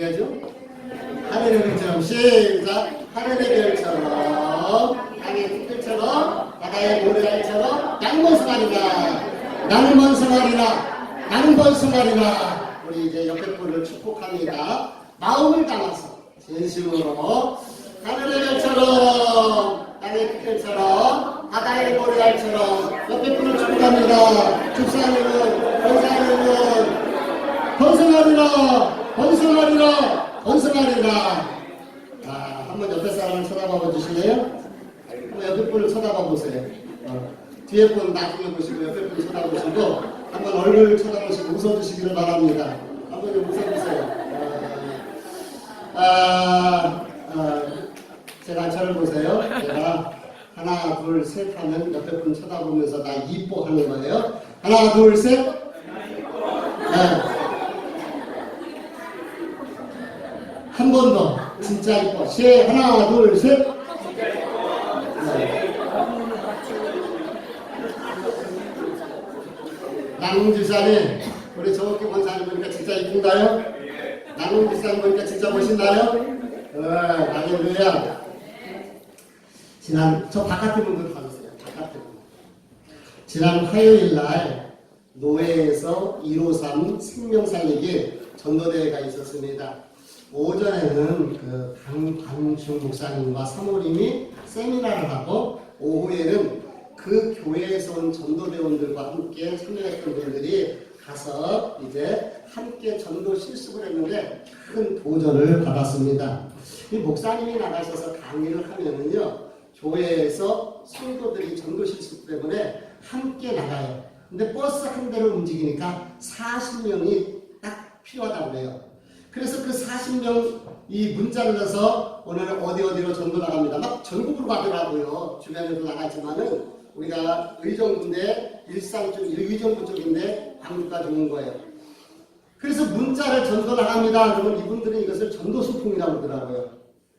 해야죠? 하늘의 별처럼 시작! 하늘의 별처럼 땅의 특별처럼 바다의 모래알처럼 양번성하리라 양번성하리라 양번성하리라. 우리 이제 옆에 분을 축복합니다. 마음을 담아서 진심으로 하늘의 별처럼 땅의 특별처럼 바다의 모래알처럼 옆에 분을 축복합니다. 축사하는 권사하는 번성하리라 번성하리라 번성하리라. 한번 옆에 사람을 쳐다봐 주실래요? 한번 옆에 분을 쳐다봐 보세요. 뒤에 분 나중에 보시고 옆에 분 쳐다보시고 한번 얼굴 쳐다보시고 웃어주시기를 바랍니다. 한번 좀 웃어보세요. 제가 저를 보세요. 제가 하나 둘 셋 하면 옆에 분 쳐다보면서 나 이뻐 하는 거예요. 하나 둘 셋. 네. 한 번 더. 진짜 이뻐. 하나 둘 셋. 네. 남웅지사님, 우리 정옥기 권사님 보니까 진짜 이쁜가요? 남웅지사님 보니까 진짜 멋있나요? 할렐루야. 저 바깥에 분들 봐주세요. 바깥에 분. 지난 화요일날 노회에서 153 생명살리기 전도대회가 있었습니다. 오전에는 그 강광중 목사님과 사모님이 세미나를 하고 오후에는 그 교회에서 온 전도대원들과 함께 참여했던 분들이 가서 이제 함께 전도 실습을 했는데 큰 도전을 받았습니다. 이 목사님이 나가셔서 강의를 하면은요, 교회에서 성도들이 전도 실습 때문에 함께 나가요. 근데 버스 한 대를 움직이니까 40명이 딱 필요하다고 해요. 그래서 그 40명 이 문자를 넣어서 오늘은 어디로 전도 나갑니다. 막 전국으로 가더라고요. 주변에도 나가지만은 우리가 의정부인데 일산 쪽, 의정부 쪽인데 광주까지 온 거예요. 그래서 문자를 전도 나갑니다. 그러면 이분들은 이것을 전도 소풍이라고 그러더라고요.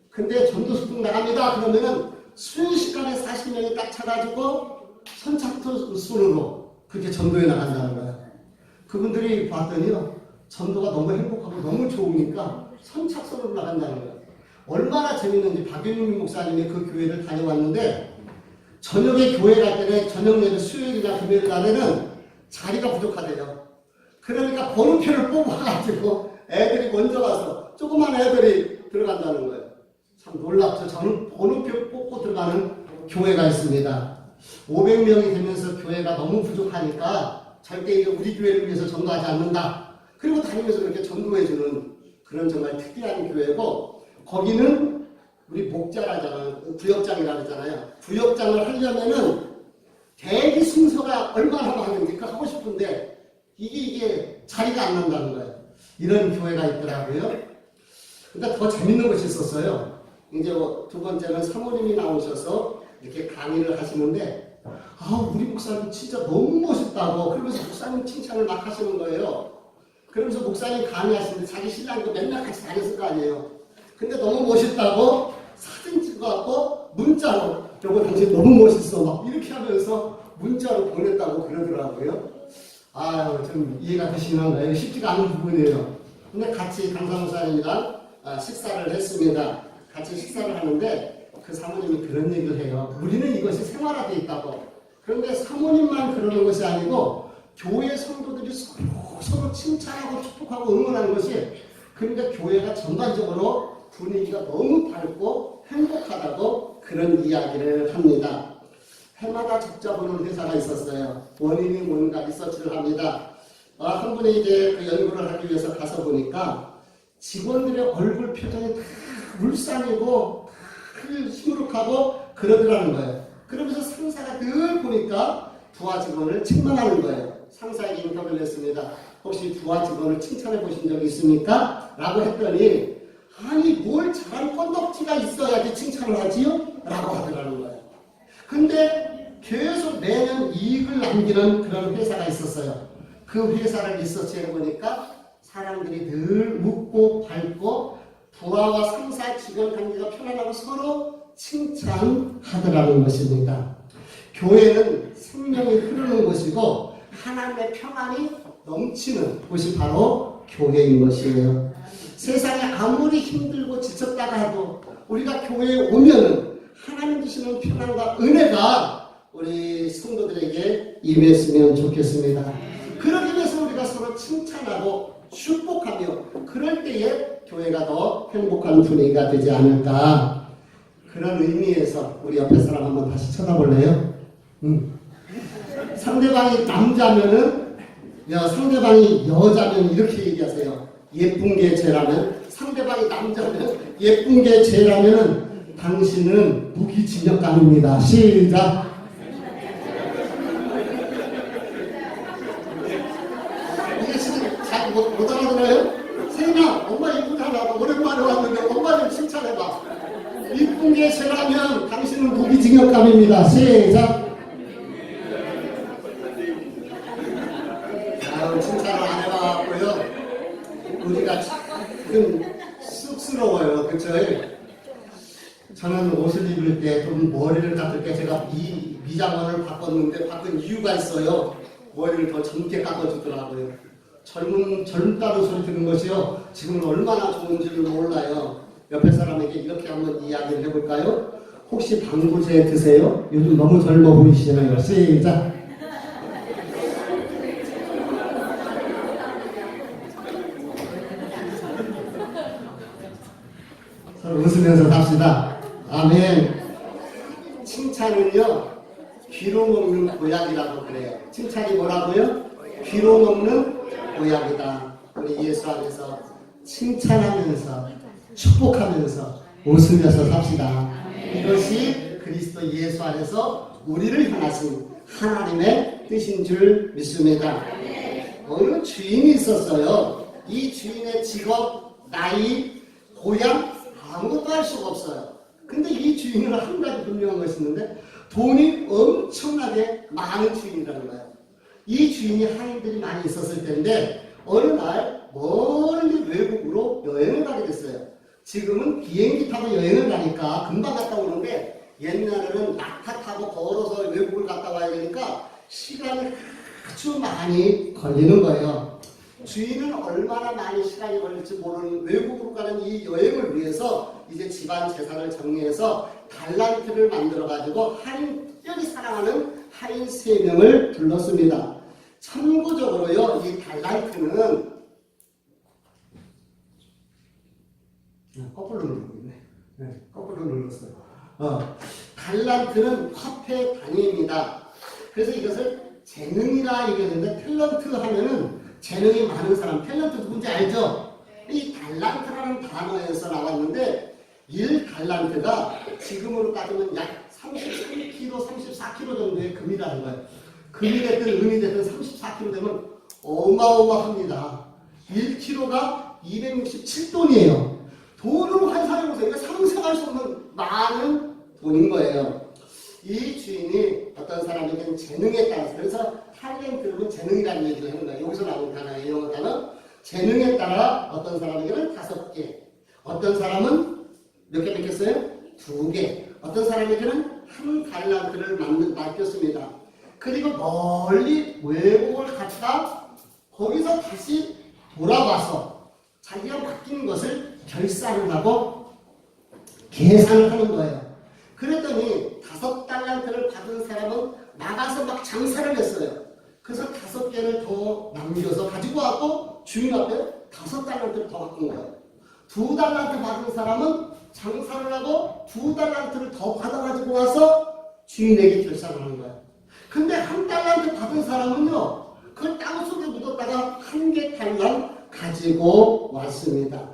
근데 전도 소풍 나갑니다. 그러면은 순식간에 40명이 딱 차가지고 선착순으로 그렇게 전도에 나간다는 거예요. 그분들이 봤더니요, 전도가 너무 행복하고 너무 좋으니까 선착순으로 나간다는 거예요. 얼마나 재밌는지. 박윤미 목사님이 그 교회를 다녀왔는데 저녁에 교회 갈 때는 저녁 예배 수요일이나 금요일 날에는 자리가 부족하대요. 그러니까 번호표를 뽑아가지고 애들이 먼저 가서 조그만 애들이 들어간다는 거예요. 참 놀랍죠. 저는 번호표 뽑고 들어가는 교회가 있습니다. 500명이 되면서 교회가 너무 부족하니까 절대 이거 우리 교회를 위해서 전도하지 않는다. 그리고 다니면서 그렇게 전도해주는 그런 정말 특이한 교회고, 거기는 우리 목자라잖아요. 부역장이라 그러잖아요. 부역장을 하려면은 대기 순서가 얼마나 많은지 그 하고 싶은데 이게 자리가 안 난다는 거예요. 이런 교회가 있더라고요. 근데 더 재밌는 것이 있었어요. 이제 두 번째는 사모님이 나오셔서 이렇게 강의를 하시는데, 우리 목사님 진짜 너무 멋있다고, 그러면서 목사님 칭찬을 막 하시는 거예요. 그러면서 목사님 강의하시는데 자기 신랑도 맨날 같이 다녔을 거 아니에요. 근데 너무 멋있다고 사진 찍어갖고 문자로, 저거 당신 너무 멋있어, 막 이렇게 하면서 문자로 보냈다고 그러더라고요. 좀 이해가 되시는 거예요. 쉽지가 않은 부분이에요. 근데 같이 강사 목사님이랑 식사를 했습니다. 같이 식사를 하는데 그 사모님이 그런 얘기를 해요. 우리는 이것이 생활화되어 있다고. 그런데 사모님만 그러는 것이 아니고 교회 성도들이 서로 칭찬하고 축복하고 응원하는 것이, 그러니까 교회가 전반적으로 분위기가 너무 밝고 행복하다고 그런 이야기를 합니다. 해마다 적자보는 회사가 있었어요. 원인이 뭔가 리서치를 합니다. 한 분이 이제 그 연구를 하기 위해서 가서 보니까 직원들의 얼굴 표정이 다 울상이고 다 시무룩하고 그러더라는 거예요. 그러면서 상사가 늘 보니까 부하 직원을 책망하는 거예요. 상사에게 인터뷰를 했습니다. 혹시 부하 직원을 칭찬해 보신 적이 있습니까? 라고 했더니, 아니 뭘 잘한 건덕지가 있어야지 칭찬을 하지요? 라고 하더라는 거예요. 근데 계속 매년 이익을 남기는 그런 회사가 있었어요. 그 회사를 리서치해 보니까 사람들이 늘 웃고 밝고 부하와 상사 직원 관계가 편안하고 서로 칭찬하더라는 것입니다. 교회는 생명이 흐르는 곳이고 하나님의 평안이 넘치는 곳이 바로 교회인 것이에요. 세상에 아무리 힘들고 지쳤다가 해도 우리가 교회에 오면은 하나님 주시는 평안과 은혜가 우리 성도들에게 임했으면 좋겠습니다. 그러기 위해서 우리가 서로 칭찬하고 축복하며 그럴 때에 교회가 더 행복한 분위기가 되지 않을까. 그런 의미에서 우리 옆에 사람 한번 다시 쳐다볼래요? 상대방이 남자면은 상대방이 여자면 이렇게 얘기하세요. 예쁜 게 죄라면, 상대방이 남자면 예쁜 게 죄라면 당신은 무기징역감입니다. 시작. 이게 지금 잘 못 알아들어요? 세인아, 엄마 이쁘잖아. 오랜만에 왔는데 엄마 좀 칭찬해봐. 이쁜 게 죄라면 당신은 무기징역감입니다. 시작. 칭찬을 안 해봤고요. 우리가 조금 쑥스러워요. 그쵸? 저는 옷을 입을 때 좀 머리를 깎을 때 제가 미장원을 바꿨는데 바꾼 이유가 있어요. 머리를 더 젊게 깎아주더라고요. 젊다는 소리 듣는 것이요. 지금은 얼마나 좋은지를 몰라요. 옆에 사람에게 이렇게 한번 이야기를 해볼까요? 혹시 방부제 드세요? 요즘 너무 젊어 보이시잖아요. 시작. 서로 웃으면서 삽시다. 아멘. 칭찬은요, 귀로 먹는 보약이라고 그래요. 칭찬이 뭐라고요? 귀로 먹는 보약이다. 우리 예수 안에서 칭찬하면서 축복하면서 웃으면서 삽시다. 이것이 그리스도 예수 안에서 우리를 향하신 하나님의 뜻인 줄 믿습니다. 어느 주인이 있었어요. 이 주인의 직업, 나이, 고향 아무것도 알 수가 없어요. 근데 이 주인은 한 가지 분명한 것이 있는데 돈이 엄청나게 많은 주인이라는 거예요. 이 주인이 하인들이 많이 있었을 텐데 어느 날 멀리 외국으로 여행을 가게 됐어요. 지금은 비행기 타고 여행을 가니까 금방 갔다 오는데 옛날에는 낙타 타고 걸어서 외국을 갔다 와야 되니까 시간이 아주 많이 걸리는 거예요. 주인은 얼마나 많이 시간이 걸릴지 모르는 외국으로 가는 이 여행을 위해서 이제 집안 재산을 정리해서 달란트를 만들어가지고 하인들이 사랑하는 하인 3명을 불렀습니다. 참고적으로요, 이 달란트는 거꾸로 누르고 있네. 거꾸로 눌렀어요. 달란트는 화폐 단위입니다. 그래서 이것을 재능이라 얘기하는데 탤런트 하면은 재능이 많은 사람, 탤런트 누군지 알죠? 이 달란트라는 단어에서 나왔는데 1달란트가 지금으로 따지면 약 33kg, 34kg 정도의 금이라는 거예요. 금이 됐든 은이 됐든 34kg 되면 어마어마합니다. 1kg가 267돈이에요. 돈으로 환산해보세요. 이거 상상할 수 없는 많은 돈인 거예요. 이 주인이 어떤 사람에게는 재능에 따라서, 그래서 탤런트는 재능이라는 얘기를 하는 거예요. 여기서 나온 단어예요. 영어 단어. 재능에 따라 어떤 사람에게는 5개, 어떤 사람은 몇 개 뺏겼어요? 2개, 어떤 사람에게는 1달란트를 맡겼습니다. 그리고 멀리 외국을 갔다 거기서 다시 돌아와서 자기가 맡긴 것을 결산을 하고 계산을 하는 거예요. 그랬더니 5달란트를 받은 사람은 나가서 막 장사를 했어요. 그래서 5개를 더 남겨서 가지고 왔고 주인 앞에 5달란트를 더 바꾼 거예요. 2달란트 받은 사람은 장사를 하고 2달란트를 더 받아가지고 와서 주인에게 결산을 하는 거예요. 근데 1달란트 받은 사람은요, 그걸 땅속에 묻었다가 1개 달랑 가지고 왔습니다.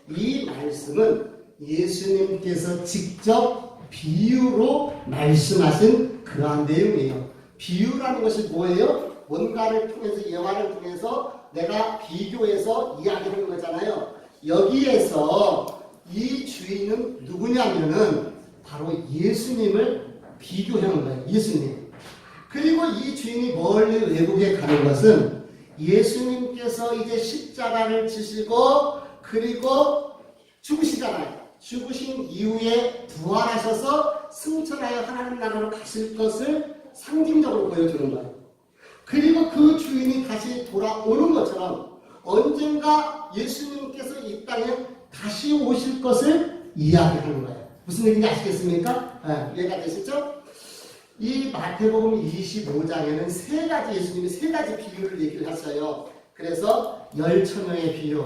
이 말씀은 예수님께서 직접 비유로 말씀하신 그러한 내용이에요. 비유라는 것이 뭐예요? 뭔가를 통해서, 예화를 통해서 내가 비교해서 이야기하는 거잖아요. 여기에서 이 주인은 누구냐면은 바로 예수님을 비교하는 거예요. 예수님. 그리고 이 주인이 멀리 외국에 가는 것은 예수님께서 이제 십자가를 지시고 그리고 죽으시잖아요. 죽으신 이후에 부활하셔서 승천하여 하나님 나라로 가실 것을 상징적으로 보여주는 거예요. 그리고 그 주인이 다시 돌아오는 것처럼 언젠가 예수님께서 이 땅에 다시 오실 것을 이야기하는 거예요. 무슨 얘기인지 아시겠습니까? 이해가 되시죠? 이 마태복음 25장에는 예수님이 세 가지 비유를 얘기를 했어요. 그래서 열처녀의 비유,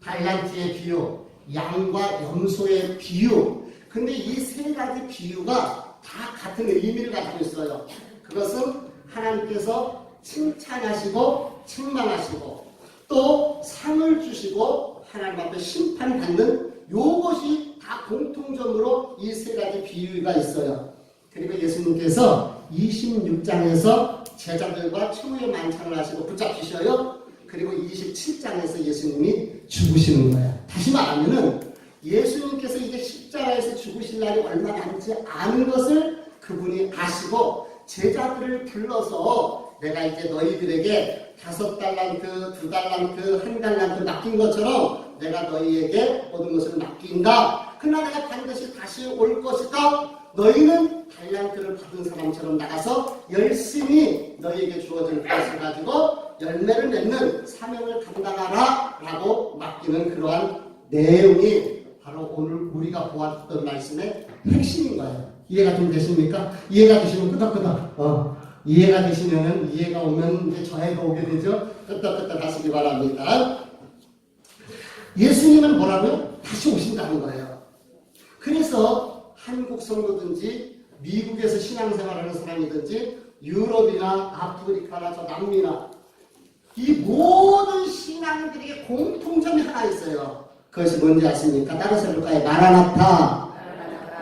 달란트의 비유, 양과 염소의 비유. 근데 이 세 가지 비유가 다 같은 의미를 가지고 있어요. 그것은 하나님께서 칭찬하시고 책망하시고 또 상을 주시고 하나님 앞에 심판받는 요것이 다 공통점으로 이 세 가지 비유가 있어요. 그리고 예수님께서 26장에서 제자들과 최후의 만찬을 하시고 붙잡히셔요. 그리고 27장에서 예수님이 죽으시는 거예요. 다시 말하면은 예수님께서 이제 십자가에서 죽으실 날이 얼마 남지 않은 것을 그분이 아시고 제자들을 불러서 내가 이제 너희들에게 5달란트, 2달란트, 1달란트 맡긴 것처럼 내가 너희에게 모든 것을 맡긴다. 그러나 내가 반드시 다시 올 것이다. 너희는 달란트를 받은 사람처럼 나가서 열심히 너희에게 주어진 것을 가지고 열매를 맺는 사명을 감당하라 라고 맡기는 그러한 내용이 바로 오늘 우리가 보았던 말씀의 핵심인 거예요. 이해가 좀 되십니까? 이해가 되시면 끄덕끄덕. 이해가 되시면 이해가 오면 이제 저해가 오게 되죠. 끄덕끄덕 하시기 바랍니다. 예수님은 뭐라고요? 다시 오신다는 거예요. 그래서 한국 성도든지 미국에서 신앙생활하는 사람이든지 유럽이나 아프리카나 저 남미나 이 모든 신앙들에게 공통점이 하나 있어요. 그것이 뭔지 아십니까? 따라서 해볼까요? 마라나타.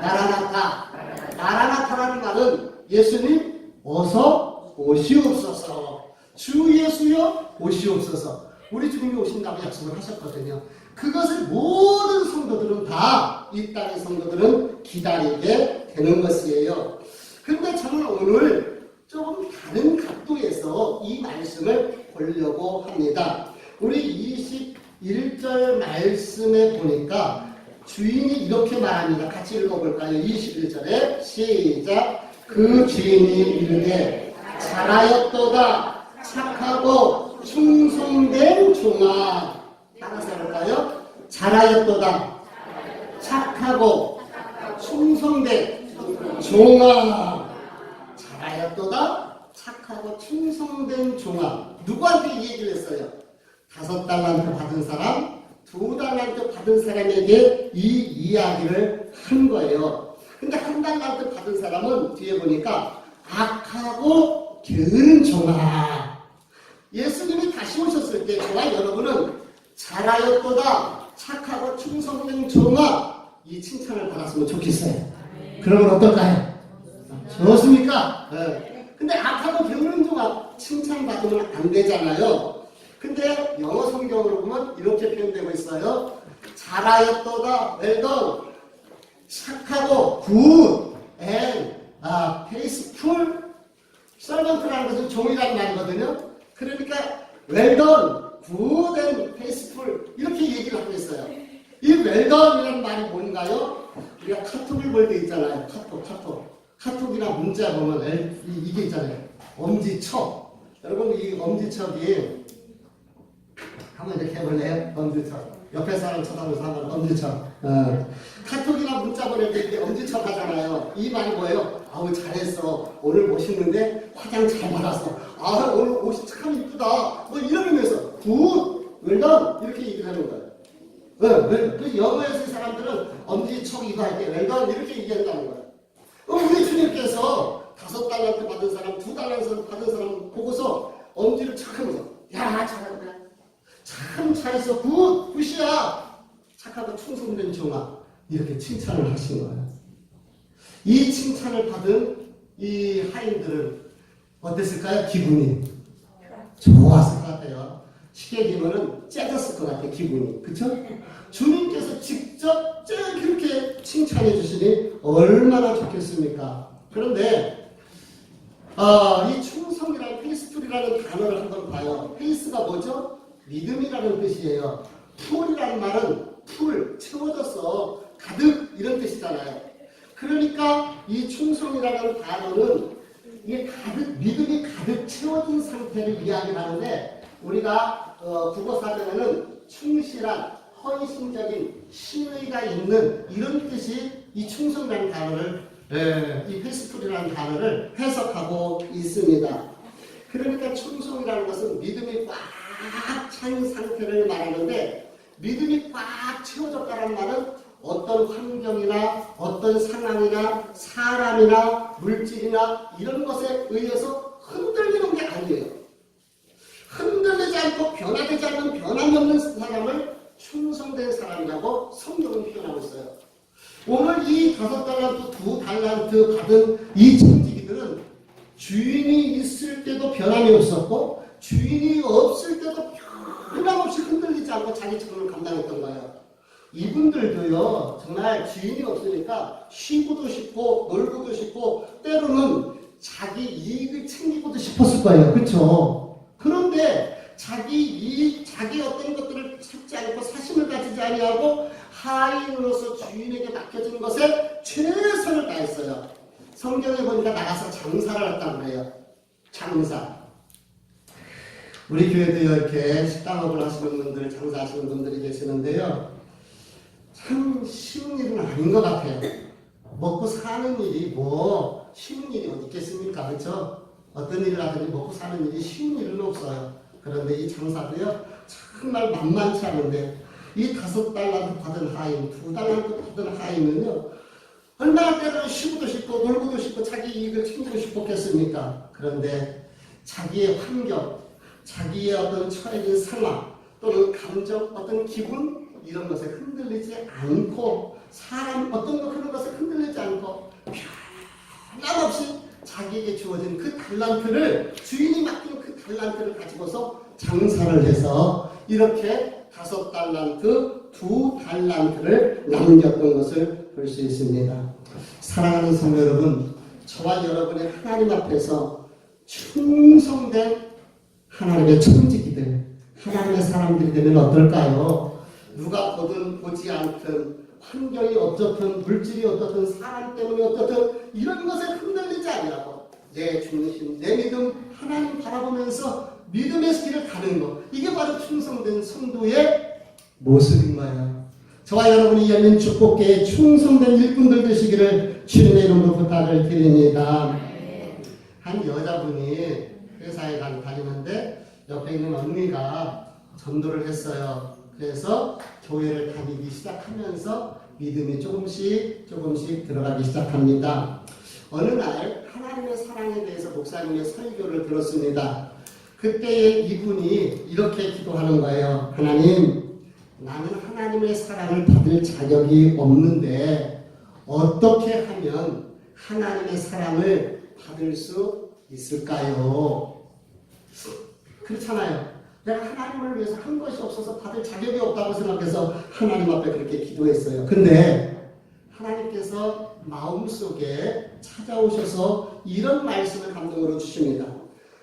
마라나타. 마라나타라는 말은 예수님 어서 오시옵소서. 주 예수여 오시옵소서. 우리 주님이 오신다고 약속을 하셨거든요. 그것을 모든 성도들은 다 이 땅의 성도들은 기다리게 되는 것이에요. 그런데 저는 오늘 조금 다른 각도에서 이 말씀을 보려고 합니다. 우리 21절 말씀에 보니까 주인이 이렇게 말합니다. 같이 읽어볼까요? 21절에 시작. 그 주인이 이르되 잘하였도다 착하고 충성된 종아. 따라서 해볼까요? 잘하였도다 착하고 충성된 종아. 잘하였도다 착하고 충성된 종아. 누구한테 이 얘기를 했어요? 5달란트 받은 사람, 2달란트 받은 사람에게 이 이야기를 한 거예요. 근데 1달란트 받은 사람은 뒤에 보니까 악하고 게으른 종아. 예수님이 다시 오셨을 때 저와 여러분은 잘하였도다 착하고 충성된 종아 이 칭찬을 받았으면 좋겠어요. 그러면 어떨까요? 좋습니까? 네. 근데 악하고 게으른 종아 칭찬받으면 안 되잖아요. 근데 영어 성경으로 보면 이렇게 표현되고 있어요. 잘하였도다 well done. 착하고 good and faithful. servant라는 것은 종이라는 말이거든요. 그러니까 well done, good and faithful 이렇게 얘기를 하고 있어요. 이 well done이라는 말이 뭔가요? 우리가 카톡을 볼 때 있잖아요. 카톡이나 문자 보면 이게 있잖아요. 엄지척. 여러분 이 엄지척이 한번 이렇게 해볼래요? 엄지척. 옆에 사람 쳐다보면서 한번 엄지척. 카톡이나 문자 보낼 때 엄지척 하잖아요. 이 말이 뭐예요? 아우 잘했어. 오늘 멋있는데 화장 잘 받았어. 아 오늘 옷이 참 이쁘다. 뭐 이러면서 굿, 웰던 이렇게 얘기를 하는 거예요. 그 영어에서 사람들은 엄지척 이거 할 때 웰던 이렇게 얘기한다는 거예요. 우리 주님께서 5달란트 받은 사람, 2달란트 받은 사람 보고서 엄지를 착 하면서 야 잘한다. 참 잘했어. 굿이야. 착하고 충성된 종아. 이렇게 칭찬을 하신 거예요. 이 칭찬을 받은 이 하인들은 어땠을까요? 기분이 좋았을 것 같아요. 쉽게 얘기하면 째졌을 것 같아요. 기분이. 그쵸? 주님께서 직접 그렇게 칭찬해 주시니 얼마나 좋겠습니까? 그런데 이 충성이라는 페이스풀이라는 단어를 한번 봐요. 페이스가 뭐죠? 믿음이라는 뜻이에요. 풀이라는 말은 풀, 채워졌어, 가득 이런 뜻이잖아요. 그러니까 이 충성이라는 단어는 이게 믿음이 가득 채워진 상태를 이야기하는데 우리가 국어 사전에는 충실한 헌신적인 신의가 있는 이런 뜻이 이 충성이라는 단어를 이 페이스풀이라는 단어를 해석하고 있습니다. 그러니까 충성이라는 것은 믿음이 꽉 찬 상태를 말하는데 믿음이 꽉 채워졌다는 말은 어떤 환경이나 어떤 상황이나 사람이나 물질이나 이런 것에 의해서 흔들리는 게 아니에요. 흔들리지 않고 변화되지 않는 변함이 없는 사람을 충성된 사람이라고 성경은 표현하고 있어요. 오늘 이 5달란트, 2달란트 받은 이 청지기들은 주인이 있을 때도 변함이 없었고 주인이 없을 때도 변함없이 흔들리지 않고 자기 책임을 감당했던 거예요. 이분들도요, 정말 주인이 없으니까 쉬고도 싶고 놀고도 싶고 때로는 자기 이익을 챙기고도 싶었을 거예요. 그렇죠? 그런데 자기 이익, 자기 어떤 것들을 찾지 않고 사심을 가지지 아니하고 하인으로서 주인에게 맡겨진 것에 최선을 다했어요. 성경에 보니까 나가서 장사를 했다고 그래요. 장사. 우리 교회도 이렇게 식당업을 하시는 분들, 장사하시는 분들이 계시는데요. 참 쉬운 일은 아닌 것 같아요. 먹고 사는 일이 뭐 쉬운 일이 어디 있겠습니까? 그렇죠? 어떤 일을 하든지 먹고 사는 일이 쉬운 일은 없어요. 그런데 이 장사도요, 정말 만만치 않은데 이 5달란트 받은 하인, 2달란트 받은 하인은요, 얼마나 때로는 쉬고도 싶고 놀고도 싶고 자기 이익을 챙기고 싶었겠습니까? 그런데 자기의 환경, 자기의 어떤 처해진 상황 또는 감정, 어떤 기분 이런 것에 흔들리지 않고 사람 어떤 거 그런 것에 흔들리지 않고 변함없이 자기에게 주어진 그 달란트를 주인이 맡긴 그 달란트를 가지고서 장사를 해서 이렇게 5달란트, 2달란트를 남겼던 것을 볼 수 있습니다. 사랑하는 성도 여러분, 저와 여러분이 하나님 앞에서 충성된 하나님의 청지기들, 하나님의 사람들이 되면 어떨까요? 누가 보든 보지 않든 환경이 어떻든 물질이 어떻든 사람 때문에 어떻든 이런 것에 흔들리지 아니하고 내 중심, 내 믿음 하나님 바라보면서 믿음의 길을 가는 것, 이게 바로 충성된 성도의 모습인 거예요. 저와 여러분이 열린 축복계에 충성된 일꾼들 되시기를 주님의 이름으로 부탁을 드립니다. 한 여자분이 회사에 다니는데 옆에 있는 언니가 전도를 했어요. 그래서 교회를 다니기 시작하면서 믿음이 조금씩 들어가기 시작합니다. 어느 날 하나님의 사랑에 대해서 목사님의 설교를 들었습니다. 그때에 이분이 이렇게 기도하는 거예요. 하나님, 나는 하나님의 사랑을 받을 자격이 없는데 어떻게 하면 하나님의 사랑을 받을 수 있을까요? 그렇잖아요. 내가 하나님을 위해서 한 것이 없어서 받을 자격이 없다고 생각해서 하나님 앞에 그렇게 기도했어요. 근데 하나님께서 마음속에 찾아오셔서 이런 말씀을 감동으로 주십니다.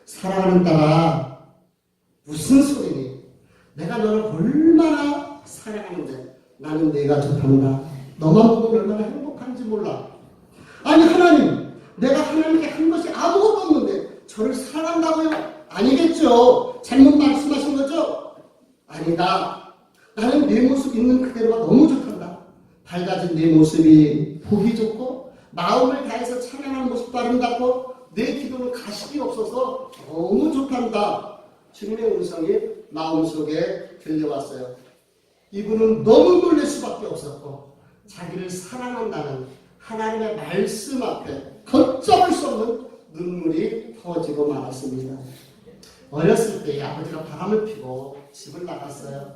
사랑하는 딸아, 무슨 소리니? 내가 너를 얼마나 사랑하는데 나는 내가 좋단다. 너만 보면 얼마나 행복한지 몰라. 아니 하나님, 내가 하나님께 한 것이 아무것도 없는데 저를 사랑한다고요? 아니겠죠. 잘못 말씀하신 거죠? 아니다. 나는 내 모습 있는 그대로가 너무 좋단다. 밝아진 내 모습이 보기 좋고 마음을 다해서 찬양하는 모습도 아름답고 내 기도는 가식이 없어서 너무 좋단다. 주님의 음성이 마음속에 들려왔어요. 이분은 너무 놀랄 수밖에 없었고 자기를 사랑한다는 하나님의 말씀 앞에 걷잡을 수 없는 눈물이 터지고 말았습니다. 어렸을 때 아버지가 바람을 피고 집을 나갔어요.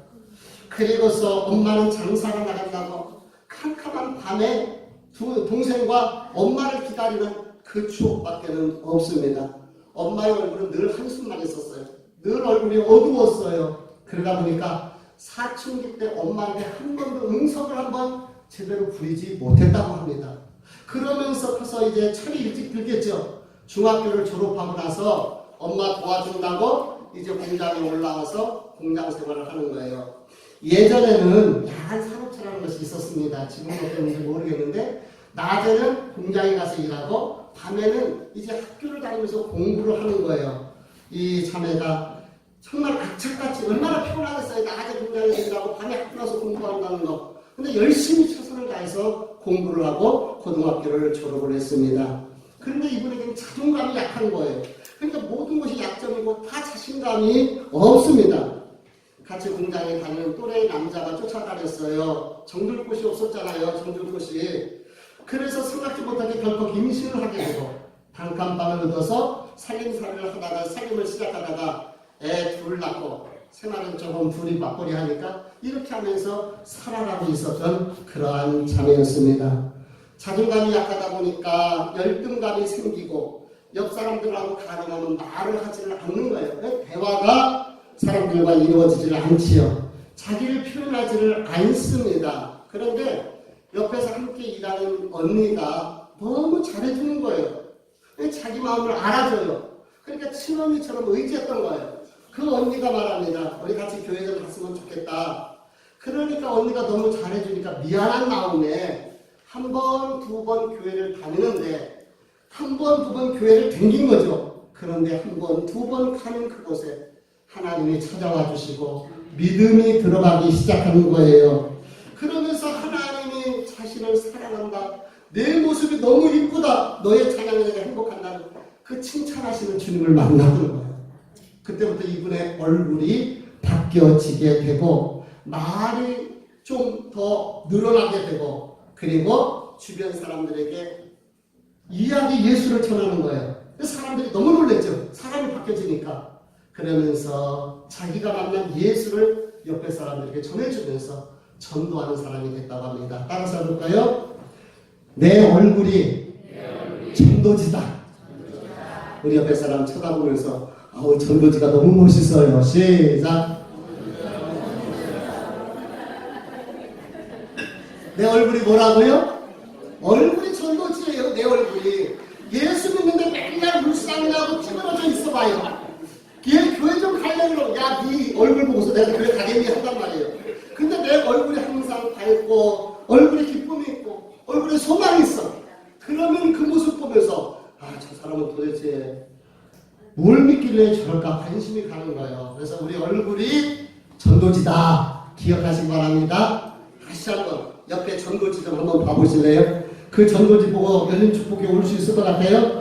그리고서 엄마는 장사를 나간다고 캄캄한 밤에 두 동생과 엄마를 기다리는 그 추억밖에는 없습니다. 엄마의 얼굴은 늘 한숨만 있었어요. 늘 얼굴이 어두웠어요. 그러다 보니까 사춘기 때 엄마한테 한 번도 응석을 한번 제대로 부리지 못했다고 합니다. 그러면서 커서 이제 철이 일찍 들겠죠. 중학교를 졸업하고 나서 엄마 도와준다고 이제 공장에 올라와서 공장 생활을 하는 거예요. 예전에는 야간 산업체라는 것이 있었습니다. 지금은 어떤지 모르겠는데 낮에는 공장에 가서 일하고 밤에는 이제 학교를 다니면서 공부를 하는 거예요. 이 자매가 정말 악착같이 얼마나 피곤하겠어요. 낮에 공장에서 일하고 밤에 학교 가서 공부한다는 거. 근데 열심히 최선을 다해서 공부를 하고 고등학교를 졸업을 했습니다. 그런데 이분에게는 자존감이 약한 거예요. 그러니까 모든 것이 약점이고 다 자신감이 없습니다. 같이 공장에 다니는 또래 남자가 쫓아다녔어요. 정들 곳이 없었잖아요. 정들 곳이. 그래서 생각지 못하게 덜컥 임신을 하게 되고 단칸방을 얻어서 살림살이를 하다가 살림을 시작하다가 애 둘 낳고 생활은 조금 둘이 맞벌이 하니까 이렇게 하면서 살아가고 있었던 그러한 자매였습니다. 자존감이 약하다 보니까 열등감이 생기고 옆 사람들하고 가능하면 말을 하지를 않는 거예요. 대화가 사람들과 이루어지질 않지요. 자기를 표현하지를 않습니다. 그런데 옆에서 함께 일하는 언니가 너무 잘해주는 거예요. 자기 마음을 알아줘요. 그러니까 친언니처럼 의지했던 거예요. 그 언니가 말합니다. 우리 같이 교회 좀 갔으면 좋겠다. 그러니까 언니가 너무 잘해주니까 미안한 마음에 한 번, 두 번 교회를 다니는데 한 번, 두 번 교회를 댕긴 거죠. 그런데 한 번, 두 번 가는 그곳에 하나님이 찾아와 주시고 믿음이 들어가기 시작하는 거예요. 그러면서 하나님이 자신을 사랑한다. 내 모습이 너무 이쁘다. 너의 찬양에 내가 행복한다. 그 칭찬하시는 주님을 만나는 거예요. 그때부터 이분의 얼굴이 바뀌어지게 되고 말이 좀 더 늘어나게 되고 그리고 주변 사람들에게 이야기 예수를 전하는 거예요. 사람들이 너무 놀랬죠. 사람이 바뀌어지니까. 그러면서 자기가 만난 예수를 옆에 사람들에게 전해주면서 전도하는 사람이 됐다고 합니다. 따라서 해볼까요? 내 얼굴이 전도지다. 우리 옆에 사람 쳐다보면서 아우 전도지가 너무 멋있어요. 시작. 내 얼굴이 뭐라고요? 얼굴이 전도지예요. 내 얼굴이. 예수 믿는데 맨날 불쌍하고 찌그러져 있어봐요. 얘 교회 좀 가려고 야, 네 얼굴 보고서 내가 교회 가겠니 한단 말이에요. 근데 내 얼굴이 항상 밝고 얼굴에 기쁨이 있고 얼굴에 소망이 있어. 그러면 그 모습 보면서 아, 저 사람은 도대체 뭘 믿길래 저럴까 관심이 가는 거예요. 그래서 우리 얼굴이 전도지다. 기억하시기 바랍니다. 다시 한번 옆에 전도지 좀 한번 봐보실래요? 그 전도지 보고 열린 축복에 올 수 있을 것 같아요?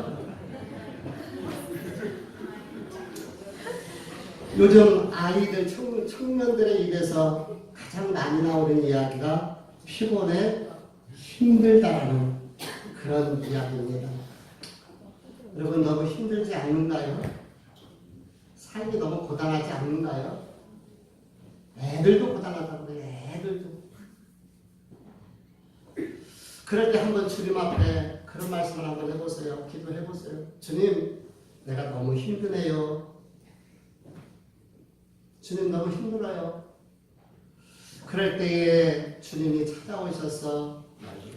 요즘 아이들, 청년들의 입에서 가장 많이 나오는 이야기가 피곤해, 힘들다라는 그런 이야기입니다. 여러분 너무 힘들지 않는가요? 삶이 너무 고단하지 않는가요? 애들도 고단하다고 그래요. 애들도. 그럴 때 한번 주님 앞에 그런 말씀을 한번 해보세요. 기도해보세요. 주님, 내가 너무 힘드네요. 주님 너무 힘들어요. 그럴 때에 주님이 찾아오셔서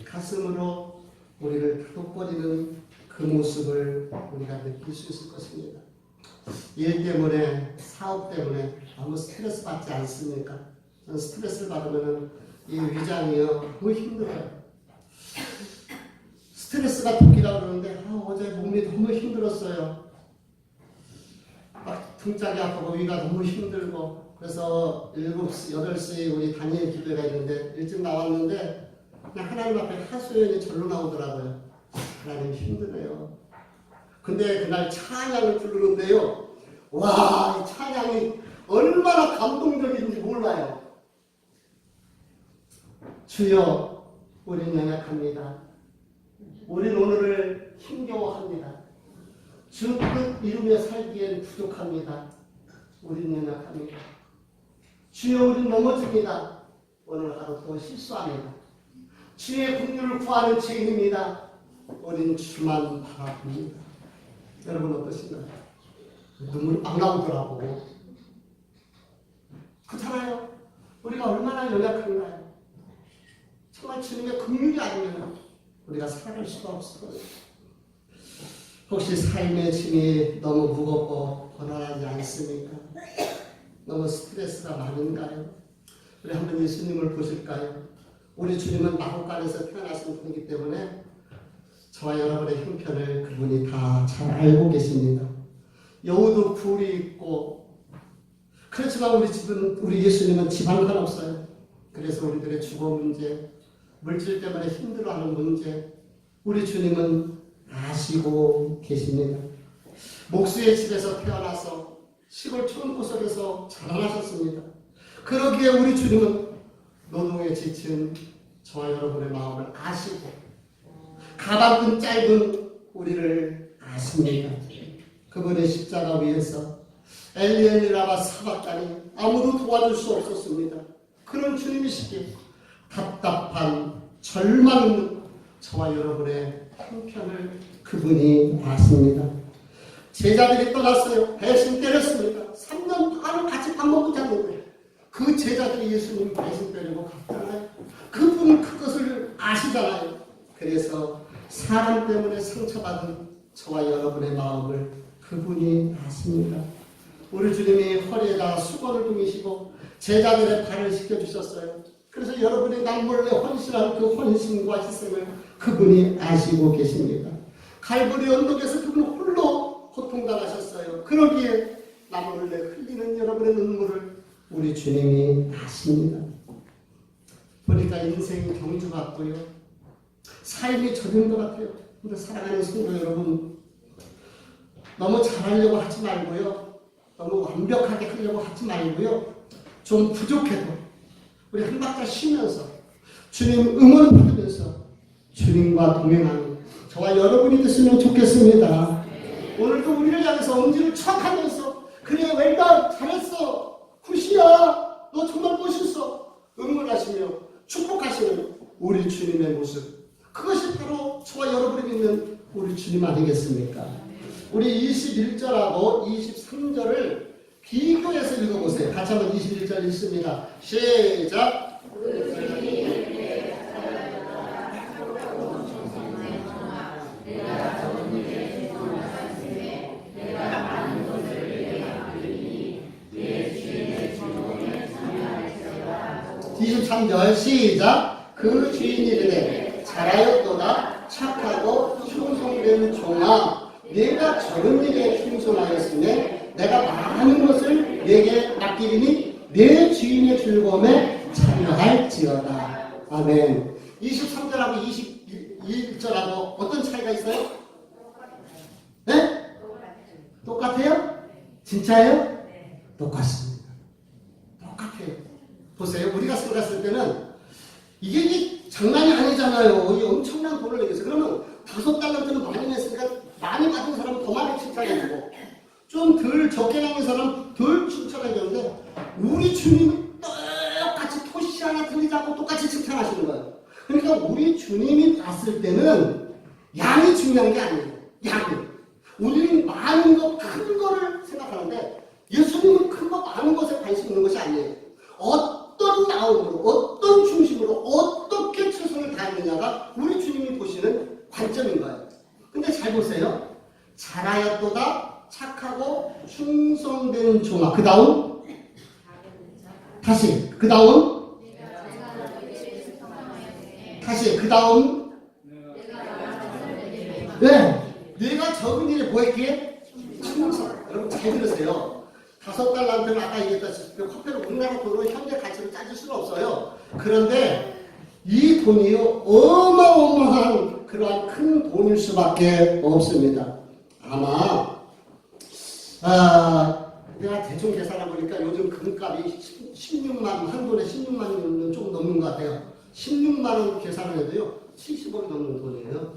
가슴으로 우리를 다독거리는 그 모습을 우리가 느낄 수 있을 것입니다. 일 때문에, 사업 때문에 너무 스트레스 받지 않습니까? 저는 스트레스를 받으면 이 위장이요 너무 힘들어요. 스트레스가 독이라고 그러는데 어제 몸이 너무 힘들었어요. 막 등짝이 아프고 위가 너무 힘들고 그래서 7시, 8시 우리 단일 기도회가 있는데 일찍 나왔는데 그냥 하나님 앞에 하소연이 절로 나오더라고요. 하나님 힘드네요. 근데 그날 찬양을 부르는데요. 와, 이 찬양이 얼마나 감동적인지 몰라요. 주여, 우린 연약합니다. 우린 오늘을 힘겨워합니다. 주 뜻 이루며 살기엔 부족합니다. 우린 연약합니다. 주여, 우린 넘어집니다. 오늘 하루 또 실수합니다. 주의 긍휼을 구하는 죄인입니다. 우린 주만 바라봅니다. 여러분 어떠신가요? 눈물이 막 나오더라고. 그렇잖아요. 우리가 얼마나 연약한가요? 정말 주님의 긍휼이 아니면 우리가 살아갈 수가 없어요. 혹시 삶의 짐이 너무 무겁고 고단하지 않습니까? 너무 스트레스가 많은가요? 우리 한번 예수님을 보실까요? 우리 주님은 마국간에서 태어나신 분이기 때문에 저와 여러분의 형편을 그분이 다 잘 알고 계십니다. 여우도 굴이 있고 그렇지만 우리 예수님은 집 한 칸 없어요. 그래서 우리들의 주거 문제, 물질 때문에 힘들어하는 문제, 우리 주님은 아시고 계십니다. 목수의 집에서 태어나서 시골 촌구석에서 자라나셨습니다. 그러기에 우리 주님은 노동에 지친 저와 여러분의 마음을 아시고 가방끈 짧은 우리를 아십니다. 그분의 십자가 위에서 엘리엘리라마 사박다니 아무도 도와줄 수 없었습니다. 그런 주님이시기에 답답한 절망 있는 저와 여러분의 형편을 그분이 아십니다. 제자들이 떠났어요. 배신 때렸습니다. 3년 반을 같이 밥 먹고 잤는데 그 제자들이 예수님 배신 때리고 갔잖아요. 그분은 그것을 아시잖아요. 그래서 사람 때문에 상처받은 저와 여러분의 마음을 그분이 아십니다. 우리 주님이 허리에다 수건을 동이시고 제자들의 발을 씻겨주셨어요. 그래서 여러분이 남몰래 헌신한 그 헌신과 희생을 그분이 아시고 계십니다. 갈보리 언덕에서 그분 홀로 고통당하셨어요. 그러기에 남몰래 흘리는 여러분의 눈물을 우리 주님이 아십니다. 보니까 인생이 경주 같고요. 삶이 젖은 것 같아요. 근데 사랑하는 성도 여러분, 너무 잘하려고 하지 말고요. 너무 완벽하게 하려고 하지 말고요. 좀 부족해도 우리 한 박자 쉬면서 주님 응원받으면서 주님과 동행하는 저와 여러분이 됐으면 좋겠습니다. 오늘도 우리를 향해서 엄지를 척 하면서 그래 웰던 잘했어 굿이야 너 정말 멋있어 응원하시며 축복하시는 우리 주님의 모습, 그것이 바로 저와 여러분이 믿는 우리 주님 아니겠습니까? 우리 21절하고 23절을 비교해서 읽어보세요. 같이 한번 21절 읽습니다. 시작! (23절) 시작! 그 주인이 이르되 잘하였도다 착하고 충성된 종아, 네가 저런 일에 충성하였으면 내가 많은 것을 네게 맡기리니 내 주인의 즐거움에 참여할지어다. 아멘. 23절하고 21절하고 어떤 차이가 있어요? 네? 똑같아요? 진짜예요? 똑같습니다. 똑같아요. 보세요. 우리가 생각했을 때는 이게 장난이 아니잖아요. 이 엄청난 돈을 내겠어요. 그러면 5달란트는 많이 냈으니까 많이 받은 사람은 더 많이 칭찬해주고 좀 덜 적게 남은 사람 덜 칭찬해주는데 우리 주님이 똑같이 토시 하나 틀리지 않고 똑같이 칭찬하시는 거예요. 그러니까 우리 주님이 봤을 때는 양이 중요한 게 아니에요. 양이. 우리는 많은 거, 큰 거를 생각하는데 예수님은 큰 거, 많은 것에 관심 있는 것이 아니에요. 어떤 마음으로, 어떤 중심으로, 어떻게 최선을 다했느냐가 우리 주님이 보시는 관점인 거예요. 근데 잘 보세요. 잘하였도다 착하고 충성된 종아. 그 다음 다시 그 다음 다시 그 다음 네, 내가 적은 일에 뭐 했기에? 충성. 여러분 잘 들으세요. 5달란트는 아까 얘기했다시피 화폐로 우리나라 돈으로 현재 가치로 따질 수는 없어요. 그런데 이 돈이요 어마어마한 그러한 큰 돈일 수밖에 없습니다. 아마 내가 대충 계산해보니까 요즘 금값이 16만, 한 돈에 16만 원은 좀 넘는 것 같아요. 16만 원 계산을 해도요 70억 넘는 돈이에요.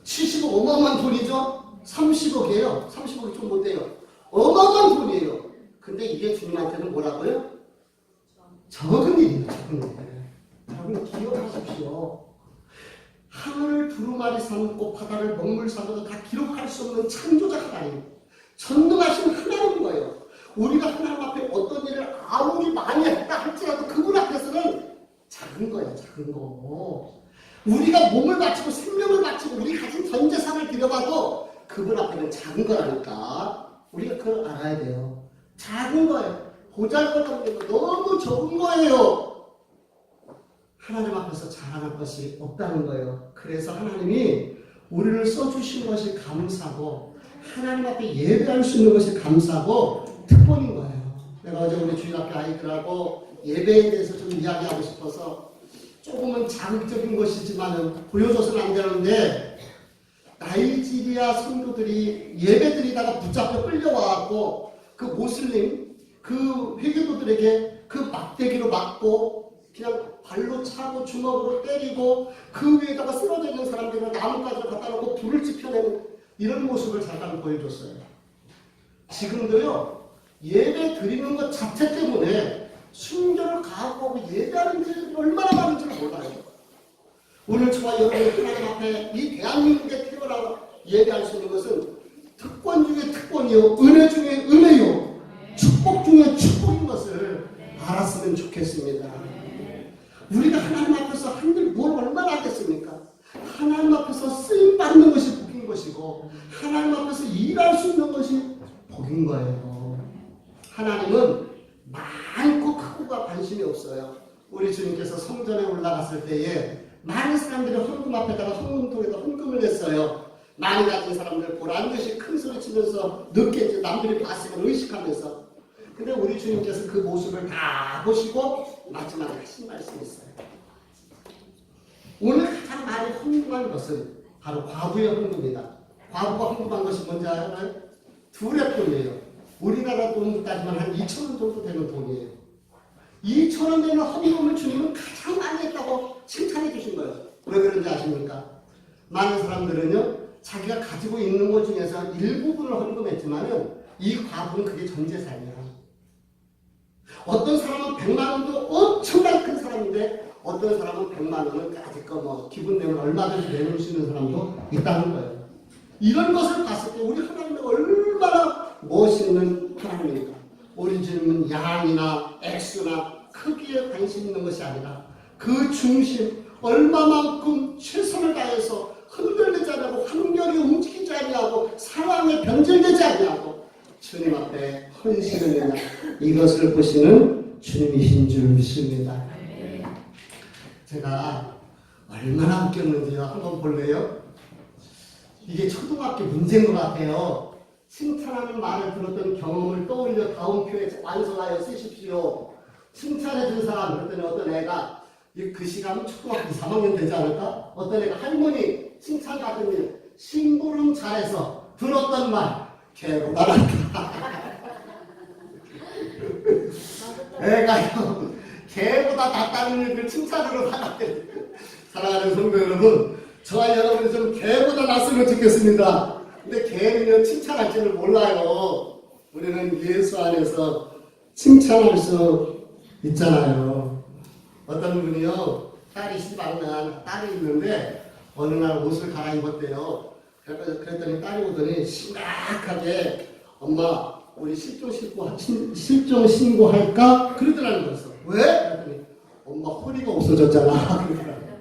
70억 어마어마한 돈이죠. 30억이에요. 30억이 좀 못 돼요. 어마어마한 돈이에요. 근데 이게 주님한테는 뭐라고요? 적은 일이에요. 적은 일. 여러분 기억하십시오. 하늘을 두루마리 삼고 바다를 먹물 삼아도 다 기록할 수 없는 창조자 하나님, 전능하신 하나님인 거예요. 우리가 하나님 앞에 어떤 일을 아무리 많이 했다 할지라도 그분 앞에서는 작은 거예요. 작은 거. 우리가 몸을 바치고 생명을 바치고 우리 가진 전 재산을 들여봐도 그분 앞에는 작은 거라니까. 우리가 그걸 알아야 돼요. 작은 거예요. 보잘것없는 거, 너무 적은 거예요. 하나님 앞에서 자랑할 것이 없다는 거예요. 그래서 하나님이 우리를 써주신 것이 감사고 하나님 앞에 예배할 수 있는 것이 감사고 특권인 거예요. 내가 어제 우리 주일학교 아이들하고 예배에 대해서 좀 이야기하고 싶어서 조금은 자극적인 것이지만 보여줘서는 안 되는데, 나이지리아 성도들이 예배드리다가 붙잡혀 끌려와갖고 그 모슬림 그 회교도들에게 그 막대기로 맞고 그냥 발로 차고 주먹으로 때리고 그 위에다가 쓰러져 있는 사람들을 나뭇가지를 갖다 놓고 불을 지펴내는 이런 모습을 잠깐 보여줬어요. 지금도요, 예배 드리는 것 자체 때문에 순결을 가하고 예배하는 일이 얼마나 많은지를 몰라요. 오늘 저와 여러분이 하나님 앞에 이 대한민국에 태어나 예배할 수 있는 것은 특권 중에 특권이요, 은혜 중에 은혜요, 축복 중에 축복인 것을 알았으면 좋겠습니다. 우리가 하나님 앞에서 한들 뭘 얼마나 하겠습니까? 하나님 앞에서 쓰임 받는 것이 복인 것이고 하나님 앞에서 일할 수 있는 것이 복인 거예요. 하나님은 많고 크고가 관심이 없어요. 우리 주님께서 성전에 올라갔을 때에 많은 사람들이 헌금 앞에다가 헌금통에다 헌금을 냈어요. 많이 가진 사람들 보란듯이 큰 소리 치면서 늦게 남들이 봤으면 의식하면서. 근데 우리 주님께서 그 모습을 다 보시고 마지막에 하신 말씀이 있어요. 오늘 가장 많이 헌금한 것은 바로 과부의 헌금이다. 과부가 헌금한 것이 뭔지 알아요? 둘의 돈이에요. 우리나라 돈으로 따지면 한 2,000원 정도 되는 돈이에요. 2,000원 되는 헌금을 주님은 가장 많이 했다고 칭찬해 주신 거예요. 왜 그런지 아십니까? 많은 사람들은요, 자기가 가지고 있는 것 중에서 일부분을 헌금했지만은 이 과부는 그게 전 재산이야. 어떤 사람은 100만 원도 엄청나게 큰 사람인데 어떤 사람은 100만 원을 까짓거 뭐 기분 내면 얼마든지 내놓을 수 있는 사람도 있다는 거예요. 이런 것을 봤을 때 우리 하나님은 얼마나 멋있는 하나님입니까? 우리 주님은 양이나 액수나 크기에 관심 있는 것이 아니라 그 중심, 얼마만큼 최선을 다해서 흔들리지 않고 환경이 움직이지 아니하고 상황에 변질되지 아니하고 주님 앞에 헌신을 했냐, 이것을 보시는 주님이신 줄 믿습니다. 제가 얼마나 웃겼는지요. 한번 볼래요? 이게 초등학교 문제인 것 같아요. 칭찬하는 말을 들었던 경험을 떠올려 다음 표에 완성하여 쓰십시오. 칭찬해 준 사람, 그랬더니 어떤 애가 그 시간은 초등학교 3학년 되지 않을까? 어떤 애가 할머니 칭찬 받은 일, 심부름 잘해서 들었던 말, 개보다 낫다. 애가요, 개보다 낫다는 일을 칭찬으로 받았대요. 사랑하는 성도 여러분, 저와 여러분이 좀 개보다 낫으면 좋겠습니다. 근데 개는요, 칭찬할 줄을 몰라요. 우리는 예수 안에서 칭찬할 수 있잖아요. 어떤 분이요, 딸이 시집안간 딸이 있는데 어느 날 옷을 갈아입었대요. 그랬더니 딸이 오더니 심각하게, 엄마 우리 실종 신고할까? 그러더라는 거였어. 왜? 그랬더니 엄마 허리가 없어졌잖아. 그러더라고요.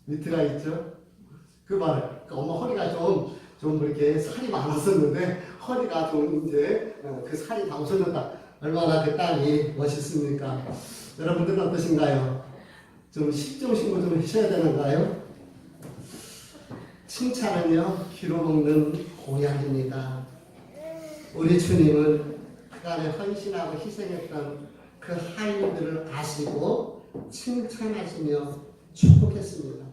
밑에가 있죠? 그 말을. 그러니까 엄마 허리가 좀 이렇게 살이 많았었는데 허리가 좀 이제 그 살이 다 없어졌다. 얼마나 그 딸이 멋있습니까? 여러분들은 어떠신가요? 좀 실종 신고 좀 하셔야 되는가요? 칭찬은요, 귀로 먹는 보약입니다. 우리 주님은 그간에 헌신하고 희생했던 그 하인들을 아시고 칭찬하시며 축복했습니다.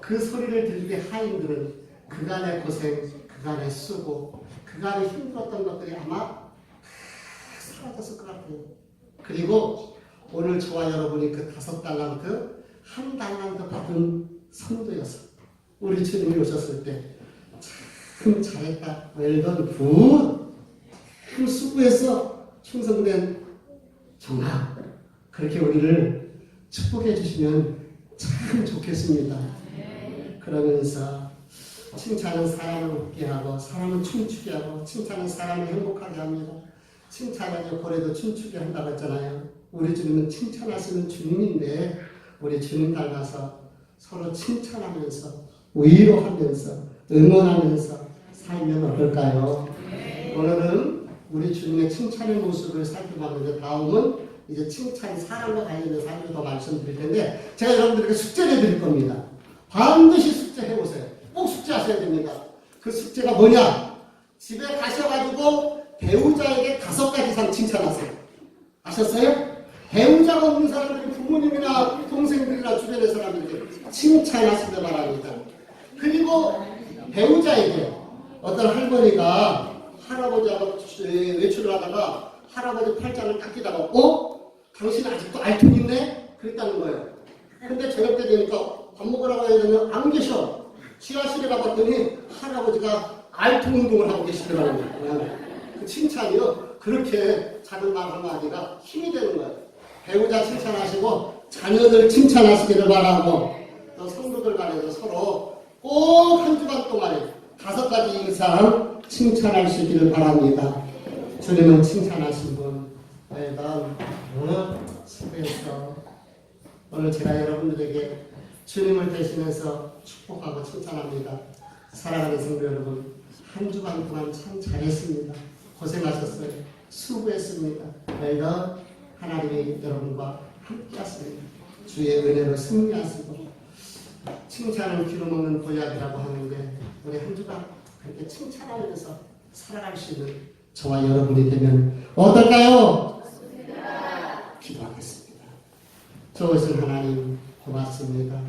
그 소리를 들게 하인들은 그간의 고생, 그간의 수고, 그간에 힘들었던 것들이 아마 다 사라졌을 것 같아요. 그리고 오늘 저와 여러분이 그 5달란트, 1달란트 받은 성도였어. 우리 주님이 오셨을 때 참 잘했다, 웰던 굿, 참 수고해서 충성된 정말, 그렇게 우리를 축복해 주시면 참 좋겠습니다. 그러면서 칭찬은 사람을 웃게 하고 사람을 춤추게 하고 칭찬은 사람을 행복하게 합니다. 칭찬은 고래도 춤추게 한다고 했잖아요. 우리 주님은 칭찬하시는 주님인데 우리 주님 닮아서 서로 칭찬하면서 위로하면서 응원하면서 살면 어떨까요? 오늘은 우리 주님의 칭찬의 모습을 살펴봤는데 다음은 이제 칭찬, 사랑과 관련된 사람을 더 말씀드릴 텐데 제가 여러분들에게 숙제를 드릴 겁니다. 반드시 숙제해보세요. 꼭 숙제하셔야 됩니다. 그 숙제가 뭐냐? 집에 가셔가지고 배우자에게 5가지 이상 칭찬하세요. 아셨어요? 배우자가 없는 사람들이 부모님이나 동생들이나 주변의 사람들에게 칭찬하시길 바랍니다. 그리고 배우자에게 어떤 할머니가 할아버지하고 외출을 하다가 할아버지 팔짱을 딱 끼다가 당신 아직도 알통 있네? 그랬다는 거예요. 근데 저녁 때 되니까 밥 먹으라고 해야 되면 안 계셔. 지하실에 가봤더니 할아버지가 알통 운동을 하고 계시더라고요. 그 칭찬이요. 그렇게 작은 말 한마디가 힘이 되는 거예요. 배우자 칭찬하시고 자녀들 칭찬하시기를 바라고 또 성도들 간에도 서로 꼭 한 주간 동안에 5가지 이상 칭찬하시기를 바랍니다. 주님은 칭찬하신 분 일단 수고했어. 오늘 제가 여러분들에게 주님을 대신해서 축복하고 칭찬합니다. 사랑하는 성도 여러분, 한 주간 동안 참 잘했습니다. 고생하셨어요. 수고했습니다. 일단 하나님이 여러분과 함께 하십니다. 주의 은혜로 승리하시고 칭찬을 기름먹는 보약이라고 하는데 우리 한 주간 그렇게 칭찬하면서 살아갈 수 있는 저와 여러분이 되면 어떨까요? 기도하겠습니다. 좋으신 하나님 고맙습니다.